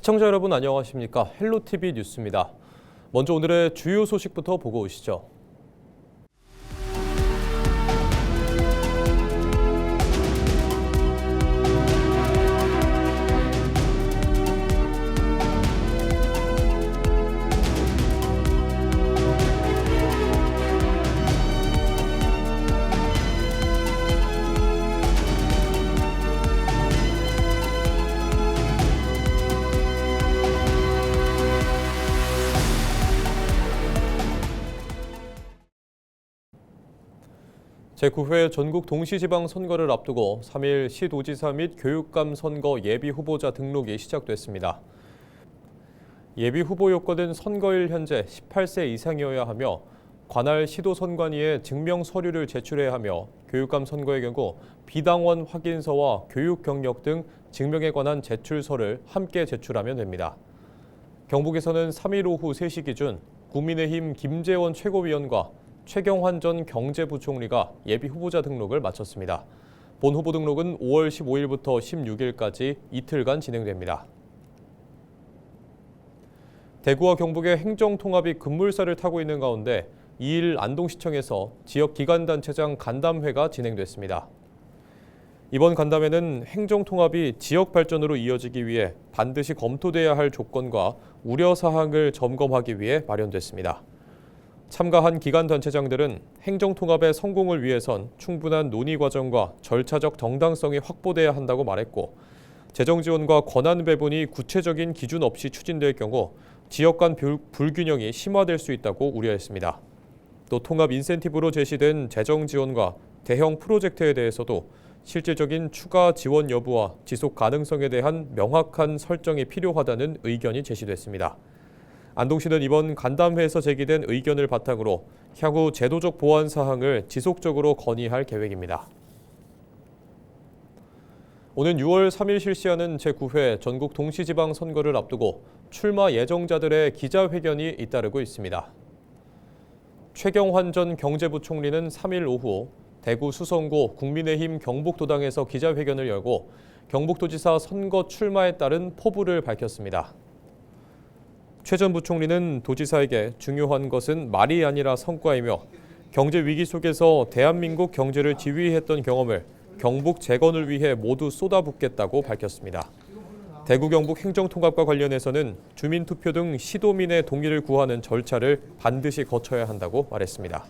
시청자 여러분 안녕하십니까? 헬로티비 뉴스입니다. 먼저 오늘의 주요 소식부터 보고 오시죠. 제9회 전국 동시지방선거를 앞두고 3일 시도지사 및 교육감 선거 예비 후보자 등록이 시작됐습니다. 예비 후보 요건은 선거일 현재 18세 이상이어야 하며 관할 시도선관위에 증명 서류를 제출해야 하며 교육감 선거의 경우 비당원 확인서와 교육 경력 등 증명에 관한 제출서를 함께 제출하면 됩니다. 경북에서는 3일 오후 3시 기준 국민의힘 김재원 최고위원과 최경환 전 경제부총리가 예비 후보자 등록을 마쳤습니다. 본 후보 등록은 5월 15일부터 16일까지 이틀간 진행됩니다. 대구와 경북의 행정통합이 급물살을 타고 있는 가운데 2일 안동시청에서 지역기관단체장 간담회가 진행됐습니다. 이번 간담회는 행정통합이 지역 발전으로 이어지기 위해 반드시 검토돼야 할 조건과 우려사항을 점검하기 위해 마련됐습니다. 참가한 기관단체장들은 행정통합의 성공을 위해선 충분한 논의 과정과 절차적 정당성이 확보돼야 한다고 말했고, 재정 지원과 권한 배분이 구체적인 기준 없이 추진될 경우 지역 간 불균형이 심화될 수 있다고 우려했습니다. 또 통합 인센티브로 제시된 재정 지원과 대형 프로젝트에 대해서도 실질적인 추가 지원 여부와 지속 가능성에 대한 명확한 설정이 필요하다는 의견이 제시됐습니다. 안동시는 이번 간담회에서 제기된 의견을 바탕으로 향후 제도적 보완 사항을 지속적으로 건의할 계획입니다. 오는 6월 3일 실시하는 제9회 전국 동시지방 선거를 앞두고 출마 예정자들의 기자회견이 잇따르고 있습니다. 최경환 전 경제부총리는 3일 오후 대구 수성구 국민의힘 경북도당에서 기자회견을 열고 경북도지사 선거 출마에 따른 포부를 밝혔습니다. 최 전 부총리는 도지사에게 중요한 것은 말이 아니라 성과이며 경제 위기 속에서 대한민국 경제를 지휘했던 경험을 경북 재건을 위해 모두 쏟아붓겠다고 밝혔습니다. 대구 경북 행정통합과 관련해서는 주민투표 등 시도민의 동의를 구하는 절차를 반드시 거쳐야 한다고 말했습니다.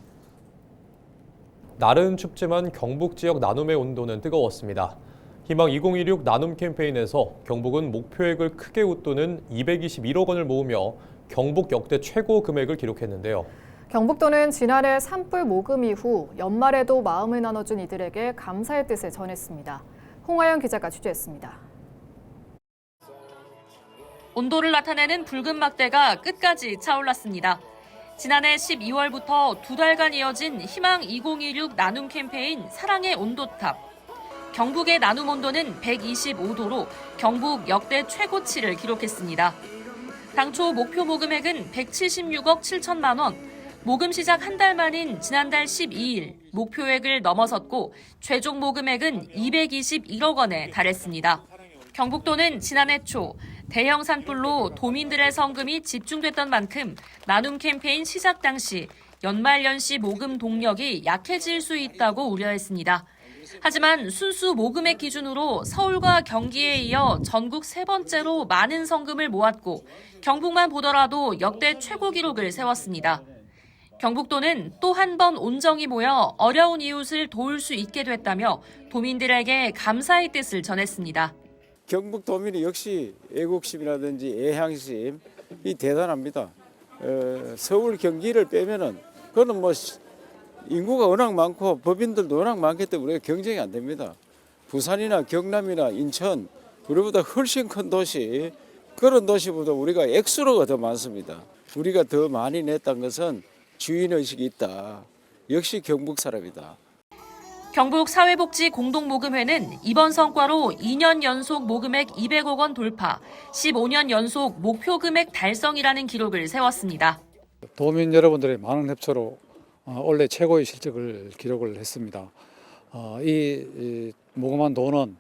날은 춥지만 경북 지역 나눔의 온도는 뜨거웠습니다. 희망 2016 나눔 캠페인에서 경북은 목표액을 크게 웃도는 221억 원을 모으며 경북 역대 최고 금액을 기록했는데요. 경북도는 지난해 산불 모금 이후 연말에도 마음을 나눠준 이들에게 감사의 뜻을 전했습니다. 홍하영 기자가 취재했습니다. 온도를 나타내는 붉은 막대가 끝까지 차올랐습니다. 지난해 12월부터 2달간 이어진 희망 2016 나눔 캠페인 사랑의 온도탑. 경북의 나눔 온도는 125도로 경북 역대 최고치를 기록했습니다. 당초 목표 모금액은 176억 7천만 원, 모금 시작 한 달 만인 지난달 12일 목표액을 넘어섰고 최종 모금액은 221억 원에 달했습니다. 경북도는 지난해 초 대형 산불로 도민들의 성금이 집중됐던 만큼 나눔 캠페인 시작 당시 연말연시 모금 동력이 약해질 수 있다고 우려했습니다. 하지만 순수 모금액 기준으로 서울과 경기에 이어 전국 세 번째로 많은 성금을 모았고 경북만 보더라도 역대 최고 기록을 세웠습니다. 경북도는 또 한 번 온정이 모여 어려운 이웃을 도울 수 있게 됐다며 도민들에게 감사의 뜻을 전했습니다. 경북 도민이 역시 애국심이라든지 애향심이 대단합니다. 서울 경기를 빼면은 그거는 뭐 인구가 워낙 많고 법인들도 워낙 많기 때문에 우리가 경쟁이 안 됩니다. 부산이나 경남이나 인천 우리보다 훨씬 큰 도시, 그런 도시보다 우리가 액수로가 더 많습니다. 우리가 더 많이 냈다는 것은 주인의식이 있다. 역시 경북 사람이다. 경북 사회복지 공동모금회는 이번 성과로 2년 연속 모금액 200억 원 돌파, 15년 연속 목표 금액 달성이라는 기록을 세웠습니다. 도민 여러분들의 많은 협조로 올해 최고의 실적을 기록을 했습니다. 이 모금한 돈은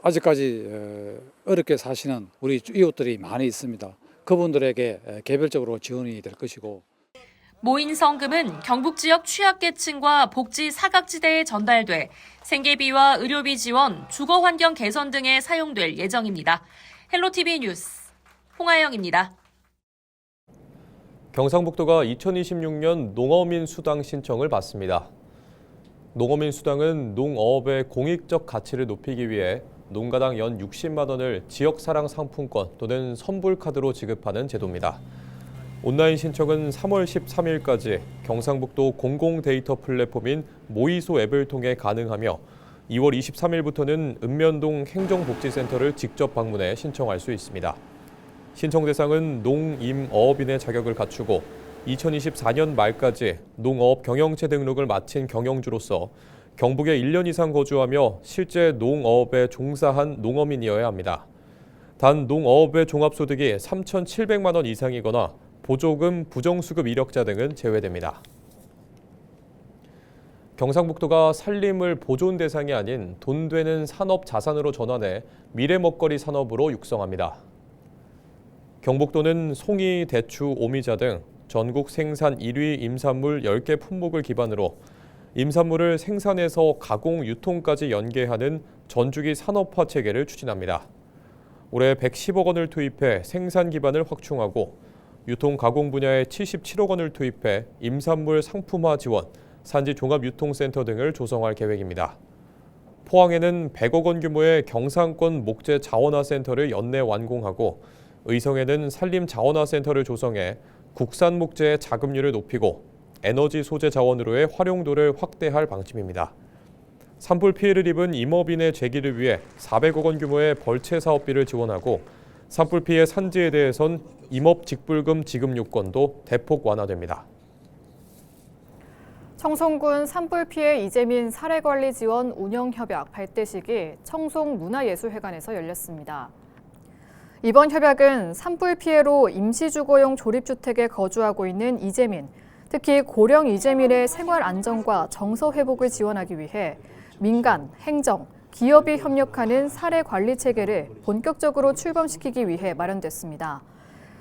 아직까지 어렵게 사시는 우리 이웃들이 많이 있습니다. 그분들에게 개별적으로 지원이 될 것이고 모인 성금은 경북 지역 취약계층과 복지 사각지대에 전달돼 생계비와 의료비 지원, 주거 환경 개선 등에 사용될 예정입니다. 헬로티비 뉴스 홍아영입니다. 경상북도가 2026년 농어민 수당 신청을 받습니다. 농어민 수당은 농어업의 공익적 가치를 높이기 위해 농가당 연 60만 원을 지역사랑 상품권 또는 선불카드로 지급하는 제도입니다. 온라인 신청은 3월 13일까지 경상북도 공공데이터 플랫폼인 모이소 앱을 통해 가능하며 2월 23일부터는 읍면동 행정복지센터를 직접 방문해 신청할 수 있습니다. 신청 대상은 농임어업인의 자격을 갖추고 2024년 말까지 농어업 경영체 등록을 마친 경영주로서 경북에 1년 이상 거주하며 실제 농어업에 종사한 농어민이어야 합니다. 단 농어업의 종합소득이 3,700만 원 이상이거나 보조금, 부정수급 이력자 등은 제외됩니다. 경상북도가 산림을 보존 대상이 아닌 돈 되는 산업 자산으로 전환해 미래 먹거리 산업으로 육성합니다. 경북도는 송이, 대추, 오미자 등 전국 생산 1위 임산물 10개 품목을 기반으로 임산물을 생산해서 가공, 유통까지 연계하는 전주기 산업화 체계를 추진합니다. 올해 110억 원을 투입해 생산 기반을 확충하고 유통 가공 분야에 77억 원을 투입해 임산물 상품화 지원, 산지 종합유통센터 등을 조성할 계획입니다. 포항에는 100억 원 규모의 경상권 목재 자원화 센터를 연내 완공하고 의성에는 산림 자원화 센터를 조성해 국산 목재의 자급률을 높이고 에너지 소재 자원으로의 활용도를 확대할 방침입니다. 산불 피해를 입은 임업인의 재기를 위해 400억 원 규모의 벌채 사업비를 지원하고 산불 피해 산지에 대해선 임업 직불금 지급 요건도 대폭 완화됩니다. 청송군 산불 피해 이재민 사례관리 지원 운영협약 발대식이 청송문화예술회관에서 열렸습니다. 이번 협약은 산불 피해로 임시주거용 조립주택에 거주하고 있는 이재민, 특히 고령 이재민의 생활 안정과 정서 회복을 지원하기 위해 민간, 행정, 기업이 협력하는 사례관리 체계를 본격적으로 출범시키기 위해 마련됐습니다.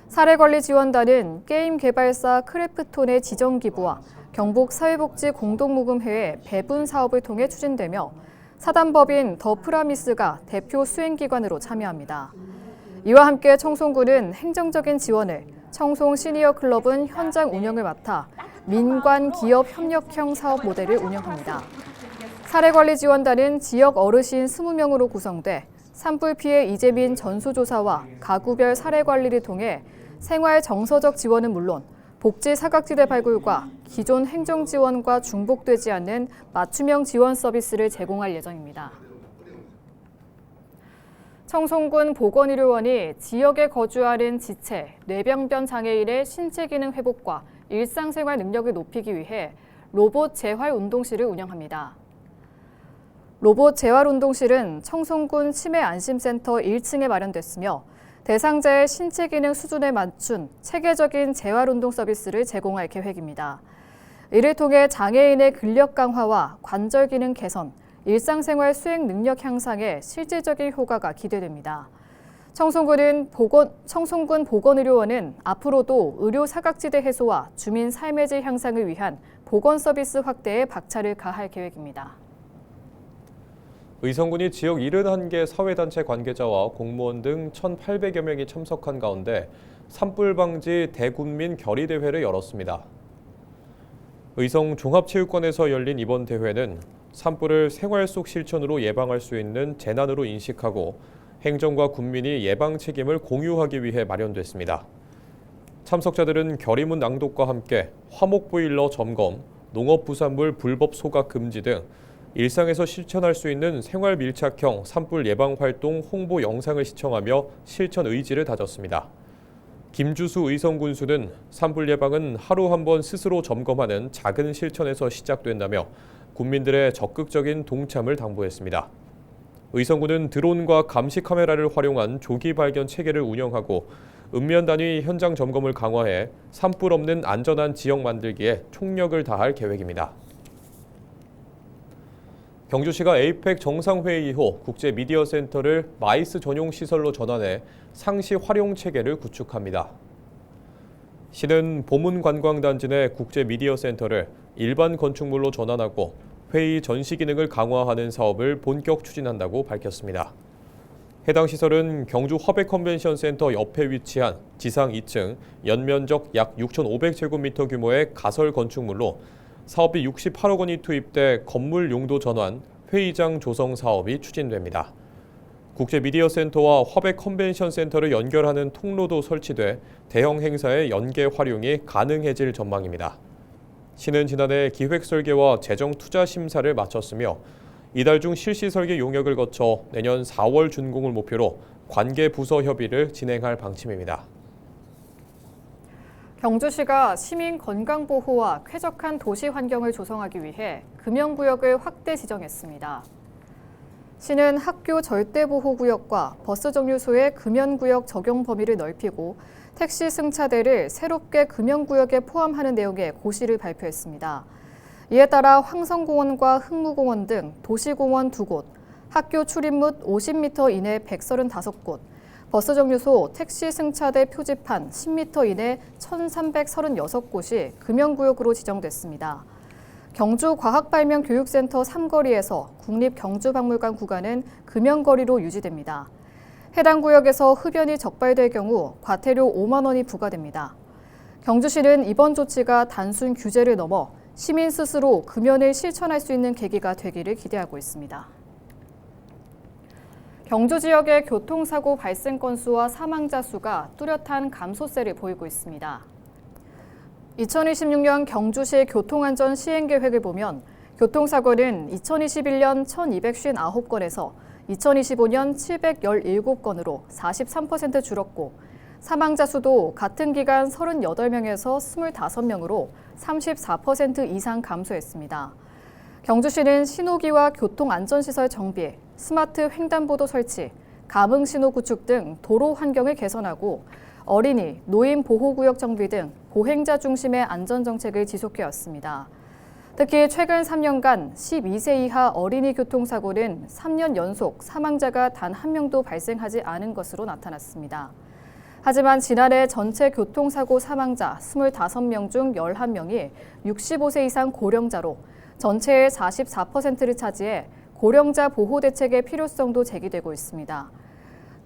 사례관리지원단은 게임 개발사 크래프톤의 지정기부와 경북사회복지공동모금회의 배분 사업을 통해 추진되며 사단법인 더 프라미스가 대표 수행기관으로 참여합니다. 이와 함께 청송군은 행정적인 지원을, 청송 시니어 클럽은 현장 운영을 맡아 민관 기업 협력형 사업 모델을 운영합니다. 사례관리지원단은 지역 어르신 20명으로 구성돼 산불 피해 이재민 전수조사와 가구별 사례관리를 통해 생활 정서적 지원은 물론 복지 사각지대 발굴과 기존 행정 지원과 중복되지 않는 맞춤형 지원 서비스를 제공할 예정입니다. 청송군 보건의료원이 지역에 거주하는 지체, 뇌병변 장애인의 신체 기능 회복과 일상생활 능력을 높이기 위해 로봇 재활 운동실을 운영합니다. 로봇 재활 운동실은 청송군 치매안심센터 1층에 마련됐으며 대상자의 신체 기능 수준에 맞춘 체계적인 재활 운동 서비스를 제공할 계획입니다. 이를 통해 장애인의 근력 강화와 관절 기능 개선, 일상생활 수행 능력 향상에 실질적인 효과가 기대됩니다. 청송군 보건의료원은 앞으로도 의료 사각지대 해소와 주민 삶의 질 향상을 위한 보건 서비스 확대에 박차를 가할 계획입니다. 의성군이 지역 71개 사회단체 관계자와 공무원 등 1,800여 명이 참석한 가운데 산불 방지 대군민 결의대회를 열었습니다. 의성 종합체육관에서 열린 이번 대회는 산불을 생활 속 실천으로 예방할 수 있는 재난으로 인식하고 행정과 국민이 예방 책임을 공유하기 위해 마련됐습니다. 참석자들은 결의문 낭독과 함께 화목보일러 점검, 농업부산물 불법 소각 금지 등 일상에서 실천할 수 있는 생활 밀착형 산불 예방 활동 홍보 영상을 시청하며 실천 의지를 다졌습니다. 김주수 의성군수는 산불 예방은 하루 한 번 스스로 점검하는 작은 실천에서 시작된다며 국민들의 적극적인 동참을 당부했습니다. 의성군은 드론과 감시 카메라를 활용한 조기 발견 체계를 운영하고 읍면 단위 현장 점검을 강화해 산불 없는 안전한 지역 만들기에 총력을 다할 계획입니다. 경주시가 에이펙 정상회의 이후 국제미디어센터를 마이스 전용 시설로 전환해 상시 활용 체계를 구축합니다. 시는 보문관광단지 내 국제미디어센터를 일반 건축물로 전환하고 회의 전시 기능을 강화하는 사업을 본격 추진한다고 밝혔습니다. 해당 시설은 경주 화백컨벤션센터 옆에 위치한 지상 2층 연면적 약 6,500제곱미터 규모의 가설 건축물로 사업비 68억 원이 투입돼 건물 용도 전환, 회의장 조성 사업이 추진됩니다. 국제미디어센터와 화백컨벤션센터를 연결하는 통로도 설치돼 대형 행사의 연계 활용이 가능해질 전망입니다. 시는 지난해 기획 설계와 재정 투자 심사를 마쳤으며 이달 중 실시 설계 용역을 거쳐 내년 4월 준공을 목표로 관계 부서 협의를 진행할 방침입니다. 경주시가 시민 건강 보호와 쾌적한 도시 환경을 조성하기 위해 금연구역을 확대 지정했습니다. 시는 학교 절대보호구역과 버스 정류소의 금연구역 적용 범위를 넓히고 택시 승차대를 새롭게 금연구역에 포함하는 내용의 고시를 발표했습니다. 이에 따라 황성공원과 흥무공원 등 도시공원 2곳, 학교 출입문 50m 이내 135곳, 버스 정류소, 택시 승차대 표지판 10m 이내 1,336곳이 금연구역으로 지정됐습니다. 경주과학발명교육센터 3거리에서 국립경주박물관 구간은 금연거리로 유지됩니다. 해당 구역에서 흡연이 적발될 경우 과태료 5만 원이 부과됩니다. 경주시는 이번 조치가 단순 규제를 넘어 시민 스스로 금연을 실천할 수 있는 계기가 되기를 기대하고 있습니다. 경주 지역의 교통사고 발생 건수와 사망자 수가 뚜렷한 감소세를 보이고 있습니다. 2026년 경주시 교통안전 시행계획을 보면 교통사고는 2021년 1,259건에서 2025년 717건으로 43% 줄었고 사망자 수도 같은 기간 38명에서 25명으로 34% 이상 감소했습니다. 경주시는 신호기와 교통안전시설 정비, 스마트 횡단보도 설치, 감응신호 구축 등 도로 환경을 개선하고 어린이, 노인 보호구역 정비 등 보행자 중심의 안전정책을 지속해왔습니다. 특히 최근 3년간 12세 이하 어린이 교통사고는 3년 연속 사망자가 단 한 명도 발생하지 않은 것으로 나타났습니다. 하지만 지난해 전체 교통사고 사망자 25명 중 11명이 65세 이상 고령자로 전체의 44%를 차지해 고령자 보호 대책의 필요성도 제기되고 있습니다.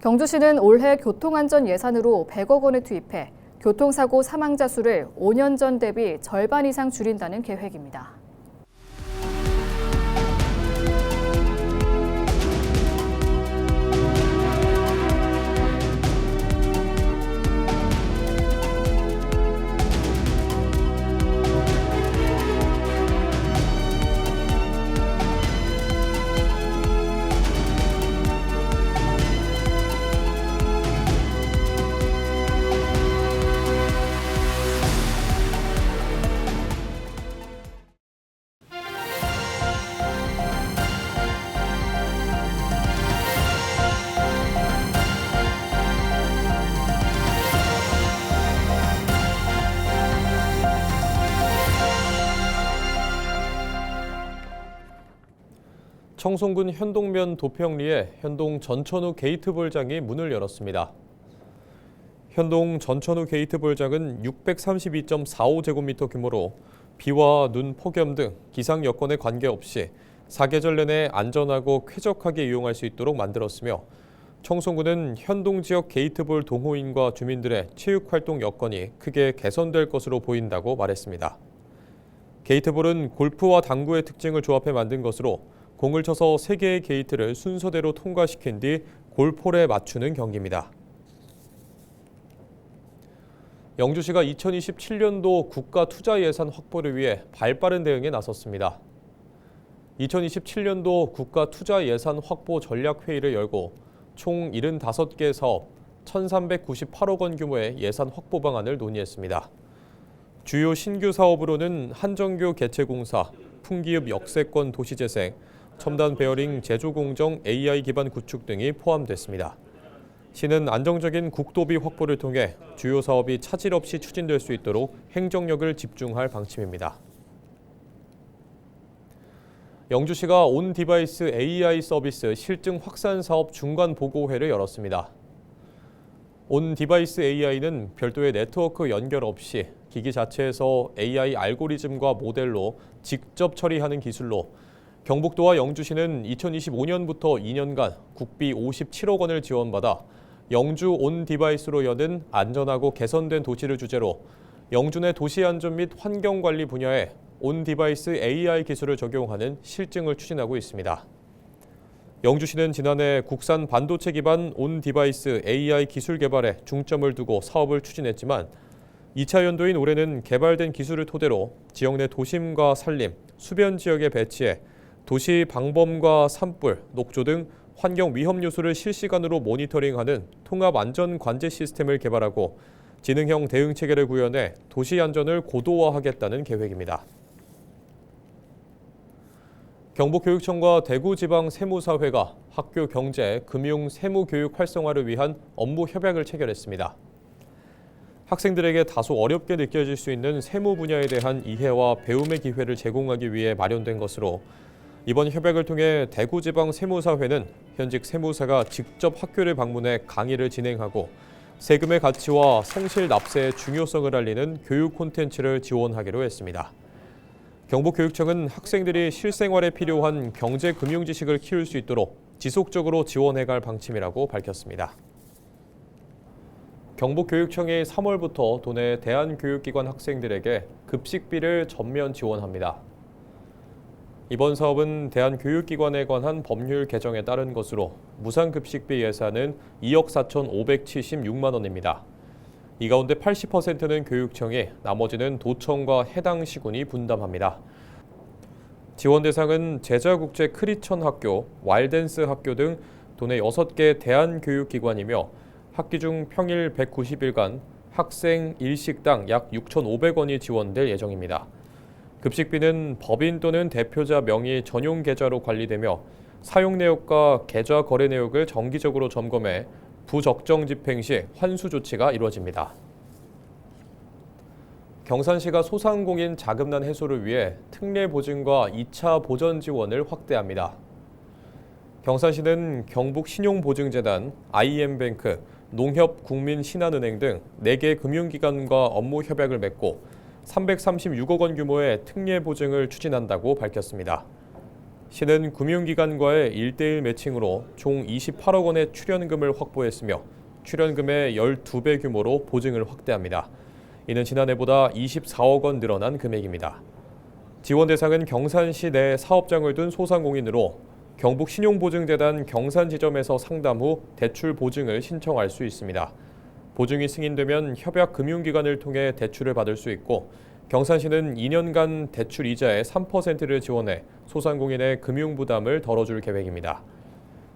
경주시는 올해 교통안전 예산으로 100억 원을 투입해 교통사고 사망자 수를 5년 전 대비 절반 이상 줄인다는 계획입니다. 청송군 현동면 도평리에 현동 전천후 게이트볼장이 문을 열었습니다. 현동 전천후 게이트볼장은 632.45제곱미터 규모로 비와 눈, 폭염 등 기상 여건에 관계없이 사계절 내내 안전하고 쾌적하게 이용할 수 있도록 만들었으며 청송군은 현동 지역 게이트볼 동호인과 주민들의 체육활동 여건이 크게 개선될 것으로 보인다고 말했습니다. 게이트볼은 골프와 당구의 특징을 조합해 만든 것으로 공을 쳐서 3개의 게이트를 순서대로 통과시킨 뒤 골폴에 맞추는 경기입니다. 영주시가 2027년도 국가 투자 예산 확보를 위해 발빠른 대응에 나섰습니다. 2027년도 국가 투자 예산 확보 전략 회의를 열고 총 75개 사업 1,398억 원 규모의 예산 확보 방안을 논의했습니다. 주요 신규 사업으로는 한정교 개체공사, 풍기읍 역세권 도시재생, 첨단 베어링 제조공정 AI 기반 구축 등이 포함됐습니다. 시는 안정적인 국도비 확보를 통해 주요 사업이 차질 없이 추진될 수 있도록 행정력을 집중할 방침입니다. 영주시가 온 디바이스 AI 서비스 실증 확산 사업 중간 보고회를 열었습니다. 온 디바이스 AI는 별도의 네트워크 연결 없이 기기 자체에서 AI 알고리즘과 모델로 직접 처리하는 기술로 경북도와 영주시는 2025년부터 2년간 국비 57억 원을 지원받아 영주 온 디바이스로 여는 안전하고 개선된 도시를 주제로 영주 내 도시 안전 및 환경 관리 분야에 온 디바이스 AI 기술을 적용하는 실증을 추진하고 있습니다. 영주시는 지난해 국산 반도체 기반 온 디바이스 AI 기술 개발에 중점을 두고 사업을 추진했지만 2차 연도인 올해는 개발된 기술을 토대로 지역 내 도심과 산림, 수변 지역에 배치해 도시 방범과 산불, 녹조 등 환경 위험 요소를 실시간으로 모니터링하는 통합 안전 관제 시스템을 개발하고 지능형 대응 체계를 구현해 도시 안전을 고도화하겠다는 계획입니다. 경북교육청과 대구지방세무사회가 학교 경제, 금융, 세무 교육 활성화를 위한 업무 협약을 체결했습니다. 학생들에게 다소 어렵게 느껴질 수 있는 세무 분야에 대한 이해와 배움의 기회를 제공하기 위해 마련된 것으로 이번 협약을 통해 대구지방세무사회는 현직 세무사가 직접 학교를 방문해 강의를 진행하고 세금의 가치와 성실 납세의 중요성을 알리는 교육 콘텐츠를 지원하기로 했습니다. 경북교육청은 학생들이 실생활에 필요한 경제 금융 지식을 키울 수 있도록 지속적으로 지원해갈 방침이라고 밝혔습니다. 경북교육청이 3월부터 도내 대한교육기관 학생들에게 급식비를 전면 지원합니다. 이번 사업은 대한교육기관에 관한 법률 개정에 따른 것으로 무상급식비 예산은 2억 4,576만 원입니다. 이 가운데 80%는 교육청이, 나머지는 도청과 해당 시군이 분담합니다. 지원 대상은 제자국제 크리천 학교, 와일댄스 학교 등 도내 6개 대한교육기관이며 학기 중 평일 190일간 학생 일식당 약 6,500원이 지원될 예정입니다. 급식비는 법인 또는 대표자 명의 전용 계좌로 관리되며 사용 내역과 계좌 거래 내역을 정기적으로 점검해 부적정 집행 시 환수 조치가 이루어집니다. 경산시가 소상공인 자금난 해소를 위해 특례 보증과 2차 보전 지원을 확대합니다. 경산시는 경북신용보증재단, IM뱅크, 농협국민신한은행 등 4개 금융기관과 업무 협약을 맺고 336억 원 규모의 특례 보증을 추진한다고 밝혔습니다. 시는 금융기관과의 1:1 매칭으로 총 28억 원의 출연금을 확보했으며 출연금의 12배 규모로 보증을 확대합니다. 이는 지난해보다 24억 원 늘어난 금액입니다. 지원 대상은 경산시 내 사업장을 둔 소상공인으로 경북신용보증재단 경산지점에서 상담 후 대출 보증을 신청할 수 있습니다. 보증이 승인되면 협약 금융기관을 통해 대출을 받을 수 있고 경산시는 2년간 대출 이자의 3%를 지원해 소상공인의 금융 부담을 덜어줄 계획입니다.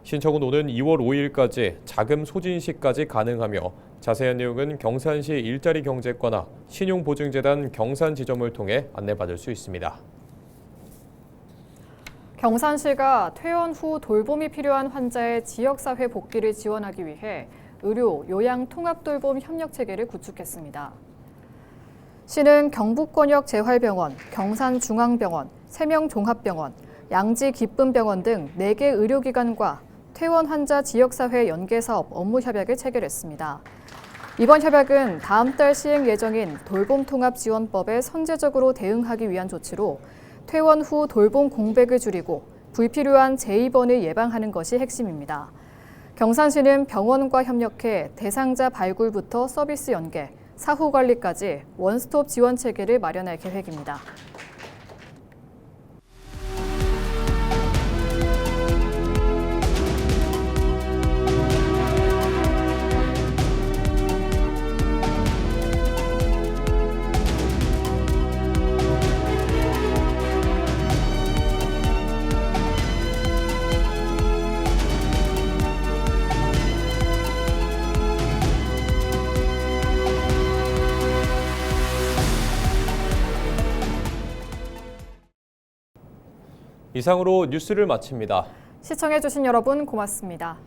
신청은 오는 2월 5일까지 자금 소진 시까지 가능하며 자세한 내용은 경산시 일자리 경제과나 신용보증재단 경산지점을 통해 안내받을 수 있습니다. 경산시가 퇴원 후 돌봄이 필요한 환자의 지역사회 복귀를 지원하기 위해 의료, 요양 통합 돌봄 협력 체계를 구축했습니다. 시는 경북권역 재활병원, 경산중앙병원, 세명종합병원, 양지기쁨병원 등 4개 의료기관과 퇴원 환자 지역사회 연계사업 업무 협약을 체결했습니다. 이번 협약은 다음 달 시행 예정인 돌봄통합지원법에 선제적으로 대응하기 위한 조치로 퇴원 후 돌봄 공백을 줄이고 불필요한 재입원을 예방하는 것이 핵심입니다. 경산시는 병원과 협력해 대상자 발굴부터 서비스 연계, 사후 관리까지 원스톱 지원 체계를 마련할 계획입니다. 이상으로 뉴스를 마칩니다. 시청해주신 여러분 고맙습니다.